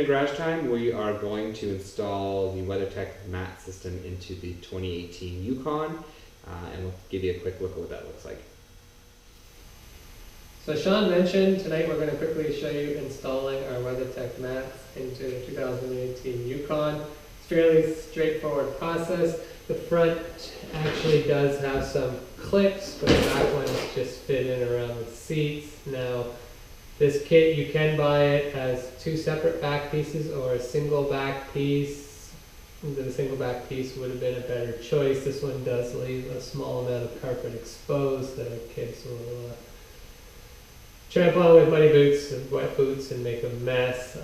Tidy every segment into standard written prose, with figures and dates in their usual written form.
Today in Garage Time, we are going to install the WeatherTech mat system into the 2018 Yukon, and we'll give you a quick look at what that looks like. So Sean mentioned tonight we're going to quickly show you installing our WeatherTech mats into the 2018 Yukon. It's a fairly straightforward process. The front actually does have some clips, but the back ones just fit in around the seats. Now, this kit, you can buy it as two separate back pieces or a single back piece. The single back piece would have been a better choice. This one does leave a small amount of carpet exposed that kids will tramp on with muddy boots and wet boots and make a mess.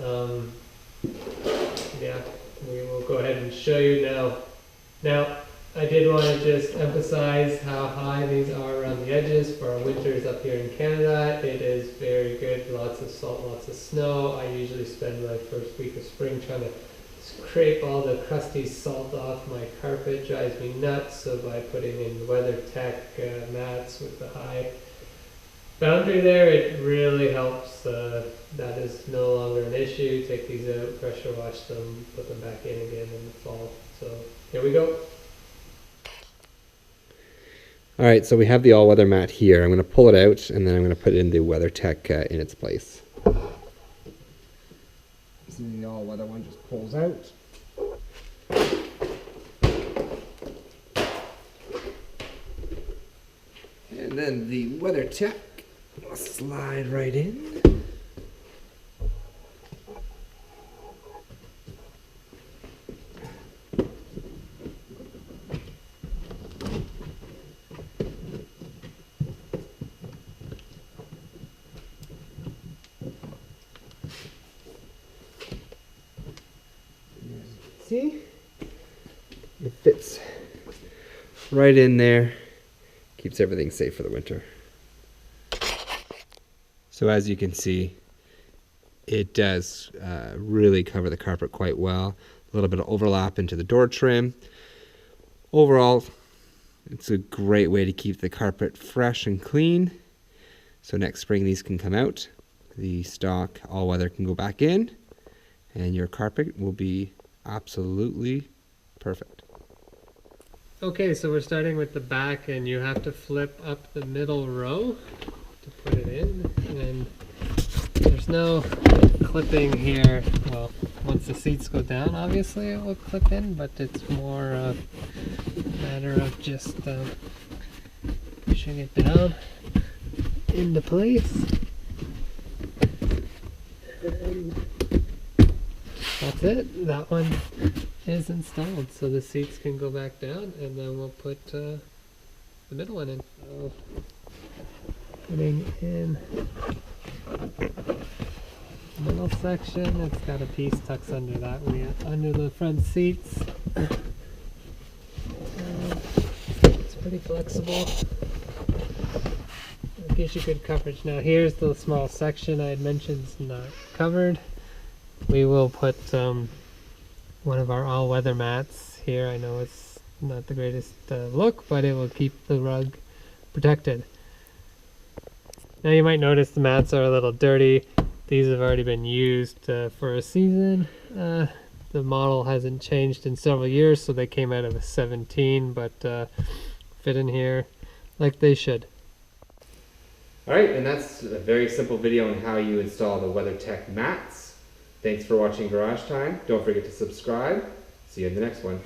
Yeah, we will go ahead and show you now. Now, I did want to just emphasize how high these are around the edges for our winters up here in Canada. It is very good, lots of salt, lots of snow. I usually spend my first week of spring trying to scrape all the crusty salt off my carpet. Drives me nuts, so by putting in WeatherTech mats with the high boundary there, it really helps. That is no longer an issue. Take these out, pressure wash them, put them back in again in the fall. So here we go. All right, so we have the all-weather mat here. I'm going to pull it out, and then I'm going to put it in the WeatherTech in its place. So the all-weather one just pulls out. And then the WeatherTech will slide right in. See? It fits right in there. Keeps everything safe for the winter. So as you can see, it does really cover the carpet quite well. A little bit of overlap into the door trim. Overall, it's a great way to keep the carpet fresh and clean. So next spring these can come out. The stock all-weather can go back in, and your carpet will be absolutely perfect. Okay, so we're starting with the back, and you have to flip up the middle row to put it in, and there's no clipping here. Well, once the seats go down, obviously it will clip in, but it's more a matter of just pushing it down into place. And that's it. That one is installed, so the seats can go back down, and then we'll put the middle one in. So, putting in the middle section, it's got a piece tucks under that way, under the front seats. It's pretty flexible. It gives you good coverage. Now here's the small section I had mentioned is not covered. We will put one of our all-weather mats here. I know it's not the greatest look, but it will keep the rug protected. Now you might notice the mats are a little dirty. These have already been used for a season. The model hasn't changed in several years, so they came out of a 17, but fit in here like they should. All right, and that's a very simple video on how you install the WeatherTech mats. Thanks for watching Garage Time. Don't forget to subscribe. See you in the next one.